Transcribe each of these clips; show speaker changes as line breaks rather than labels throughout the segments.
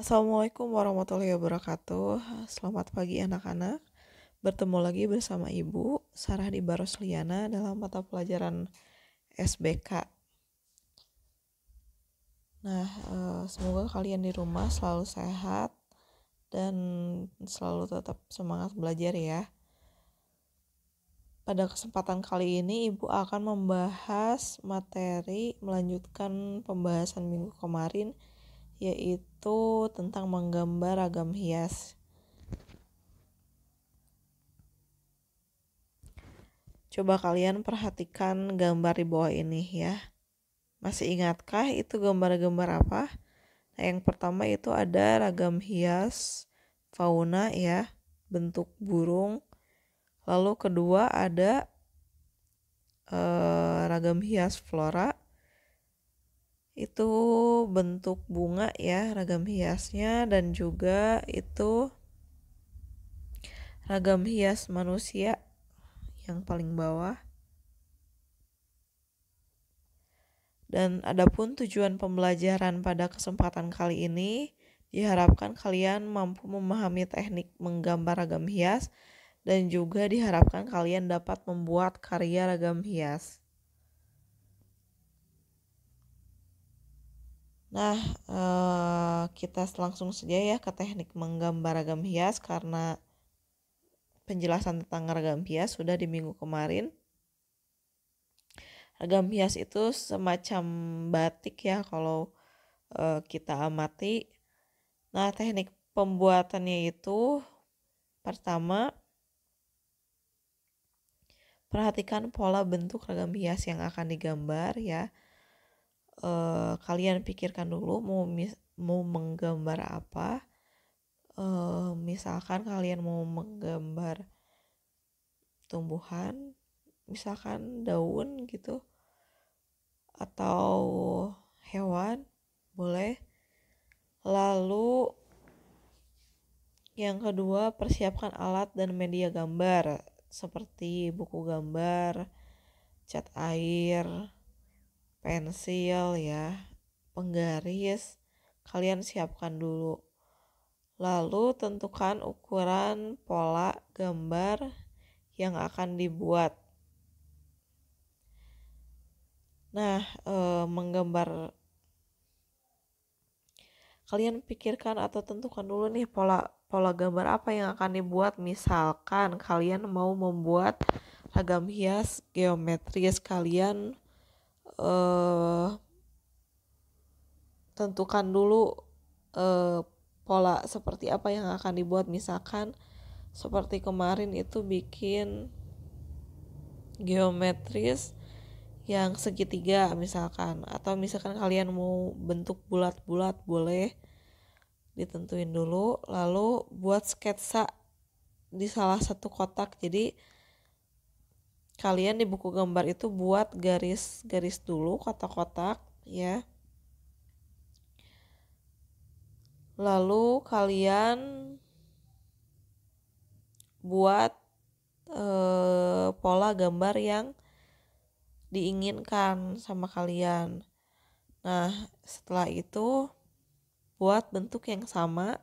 Assalamualaikum warahmatullahi wabarakatuh. Selamat pagi anak-anak. Bertemu lagi bersama Ibu Sarah di Barosliana dalam mata pelajaran SBK. Nah, semoga kalian di rumah selalu sehat dan selalu tetap semangat belajar ya. Pada kesempatan kali ini Ibu akan membahas materi melanjutkan pembahasan minggu kemarin, yaitu tentang menggambar ragam hias. Coba kalian perhatikan gambar di bawah ini ya. Masih ingatkah itu gambar-gambar apa? Nah, yang pertama itu ada ragam hias fauna ya, bentuk burung. Lalu kedua ada ragam hias flora. Itu bentuk bunga ya, ragam hiasnya, dan juga itu ragam hias manusia yang paling bawah. Dan adapun tujuan pembelajaran pada kesempatan kali ini, diharapkan kalian mampu memahami teknik menggambar ragam hias dan juga diharapkan kalian dapat membuat karya ragam hias. Nah, kita langsung saja ya ke teknik menggambar ragam hias karena penjelasan tentang ragam hias sudah di minggu kemarin. Ragam hias itu semacam batik ya kalau kita amati. Nah, teknik pembuatannya itu pertama, perhatikan pola bentuk ragam hias yang akan digambar ya. Kalian pikirkan dulu mau menggambar apa. Misalkan kalian mau menggambar tumbuhan, misalkan daun gitu, atau hewan, boleh. Lalu yang kedua, persiapkan alat dan media gambar seperti buku gambar, cat air, pensil ya, penggaris. Kalian siapkan dulu. Lalu tentukan ukuran pola gambar yang akan dibuat. Nah, menggambar, kalian pikirkan atau tentukan dulu nih pola gambar apa yang akan dibuat. Misalkan kalian mau membuat ragam hias geometris, kalian tentukan dulu pola seperti apa yang akan dibuat. Misalkan seperti kemarin itu bikin geometris yang segitiga misalkan, atau misalkan kalian mau bentuk bulat-bulat, boleh ditentuin dulu. Lalu buat sketsa di salah satu kotak. Jadi kalian di buku gambar itu buat garis-garis dulu, kotak-kotak ya. Lalu kalian buat pola gambar yang diinginkan sama kalian. Nah, setelah itu buat bentuk yang sama,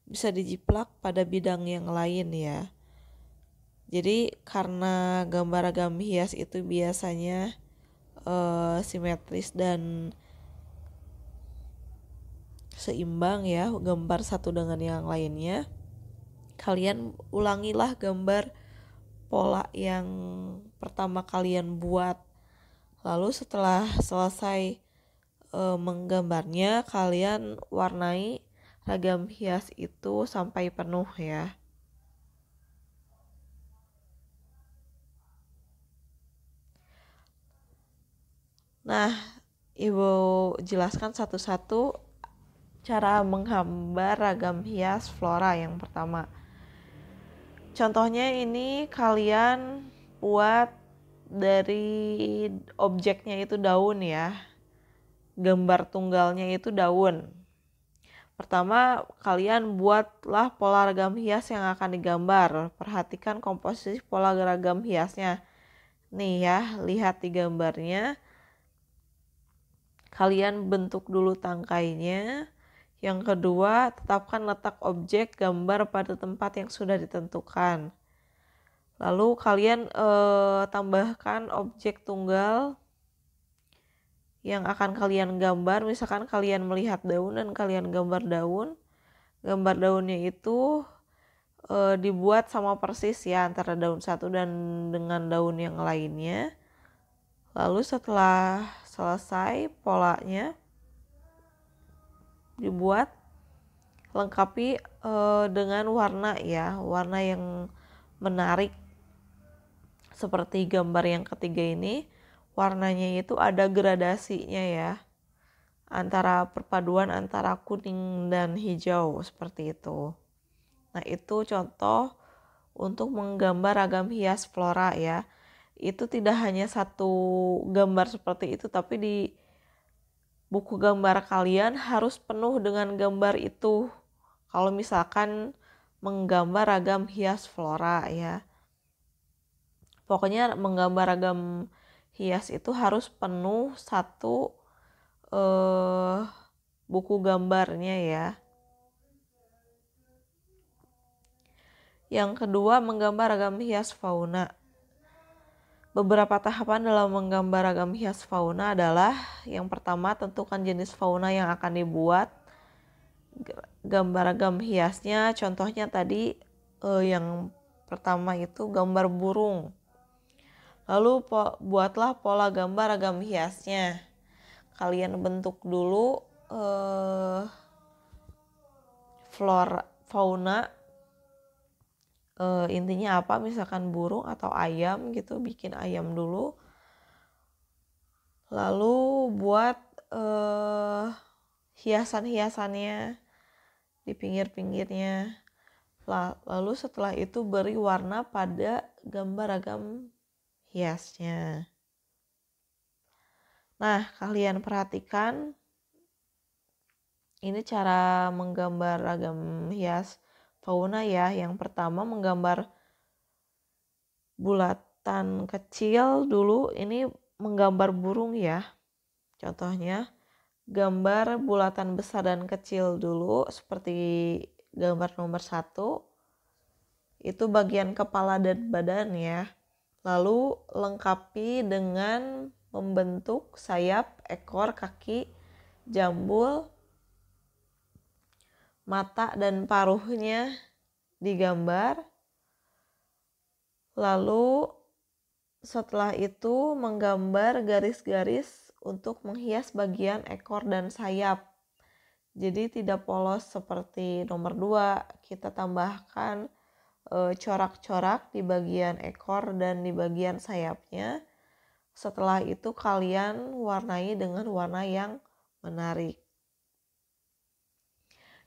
bisa dijiplak pada bidang yang lain ya. Jadi karena gambar ragam hias itu biasanya simetris dan seimbang ya, gambar satu dengan yang lainnya, kalian ulangilah gambar pola yang pertama kalian buat. Lalu setelah selesai menggambarnya, kalian warnai ragam hias itu sampai penuh ya. Nah, Ibu jelaskan satu-satu cara menggambar ragam hias flora yang pertama. Contohnya ini kalian buat dari objeknya itu daun ya. Gambar tunggalnya itu daun. Pertama, kalian buatlah pola ragam hias yang akan digambar. Perhatikan komposisi pola ragam hiasnya. Nih ya, lihat di gambarnya. Kalian bentuk dulu tangkainya. Yang kedua, tetapkan letak objek gambar pada tempat yang sudah ditentukan. Lalu kalian tambahkan objek tunggal yang akan kalian gambar. Misalkan kalian melihat daun dan kalian gambar daun. Gambar daunnya itu dibuat sama persis ya antara daun satu dan dengan daun yang lainnya. Lalu setelah selesai polanya dibuat, lengkapi dengan warna ya, warna yang menarik seperti gambar yang ketiga ini. Warnanya itu ada gradasinya ya, antara perpaduan antara kuning dan hijau seperti itu. Nah, itu contoh untuk menggambar ragam hias flora ya. Itu tidak hanya satu gambar seperti itu, tapi di buku gambar kalian harus penuh dengan gambar itu. Kalau misalkan menggambar ragam hias flora ya. Pokoknya menggambar ragam hias itu harus penuh satu buku gambarnya ya. Yang kedua, menggambar ragam hias fauna. Beberapa tahapan dalam menggambar ragam hias fauna adalah yang pertama, tentukan jenis fauna yang akan dibuat. Gambar ragam hiasnya contohnya tadi yang pertama itu gambar burung. Lalu buatlah pola gambar ragam hiasnya. Kalian bentuk dulu fauna. Intinya apa, misalkan burung atau ayam gitu, bikin ayam dulu. Lalu buat hiasan-hiasannya di pinggir-pinggirnya. Lalu setelah itu beri warna pada gambar ragam hiasnya. Nah, kalian perhatikan ini cara menggambar ragam hias fauna ya. Yang pertama menggambar bulatan kecil dulu. Ini menggambar burung ya. Contohnya gambar bulatan besar dan kecil dulu seperti gambar nomor 1. Itu bagian kepala dan badan ya. Lalu lengkapi dengan membentuk sayap, ekor, kaki, jambul, mata dan paruhnya digambar. Lalu setelah itu menggambar garis-garis untuk menghias bagian ekor dan sayap. Jadi tidak polos seperti nomor 2, kita tambahkan corak-corak di bagian ekor dan di bagian sayapnya. Setelah itu kalian warnai dengan warna yang menarik.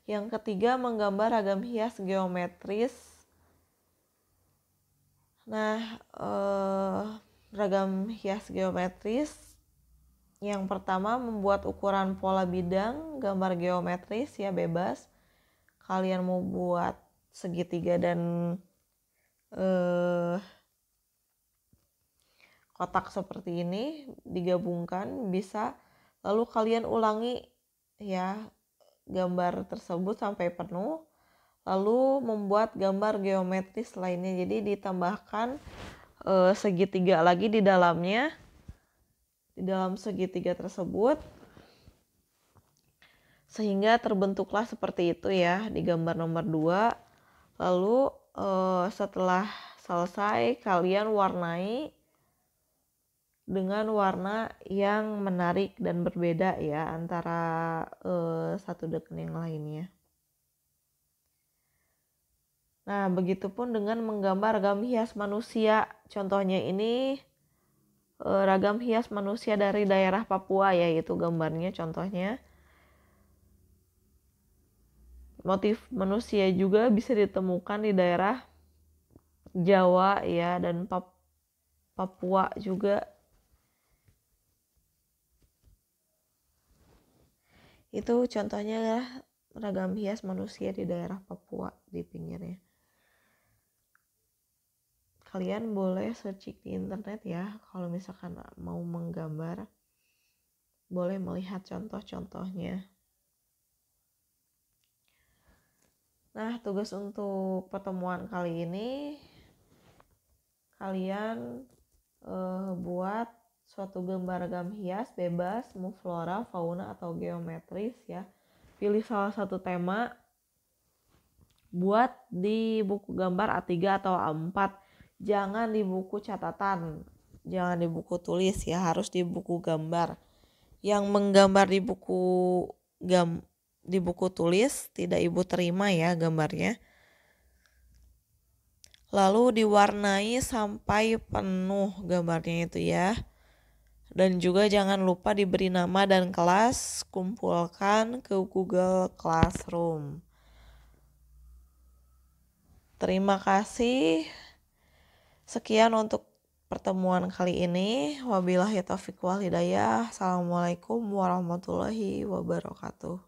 Yang ketiga, menggambar ragam hias geometris. Nah, ragam hias geometris yang pertama membuat ukuran pola bidang gambar geometris ya, bebas. Kalian mau buat segitiga dan kotak seperti ini digabungkan bisa. Lalu kalian ulangi ya gambar tersebut sampai penuh. Lalu membuat gambar geometris lainnya. Jadi ditambahkan segitiga lagi di dalamnya. Di dalam segitiga tersebut. Sehingga terbentuklah seperti itu ya di gambar nomor 2. Lalu setelah selesai kalian warnai dengan warna yang menarik dan berbeda ya antara satu dengan yang lainnya. Nah, begitupun dengan menggambar ragam hias manusia. Contohnya ini ragam hias manusia dari daerah Papua ya, itu gambarnya contohnya. Motif manusia juga bisa ditemukan di daerah Jawa ya dan Papua juga. Itu contohnya ragam hias manusia di daerah Papua di pinggirnya. Kalian boleh searching di internet ya kalau misalkan mau menggambar. Boleh melihat contoh-contohnya. Nah, tugas untuk pertemuan kali ini kalian buat suatu gambar gam hias bebas, mau flora, fauna, atau geometris ya. Pilih salah satu tema, buat di buku gambar A3 atau A4. Jangan di buku catatan, jangan di buku tulis ya, harus di buku gambar. Yang menggambar di buku tulis tidak ibu terima ya gambarnya. Lalu diwarnai sampai penuh gambarnya itu ya. Dan juga jangan lupa diberi nama dan kelas, kumpulkan ke Google Classroom. Terima kasih. Sekian untuk pertemuan kali ini. Wabillahi taufiq wal hidayah. Assalamualaikum warahmatullahi wabarakatuh.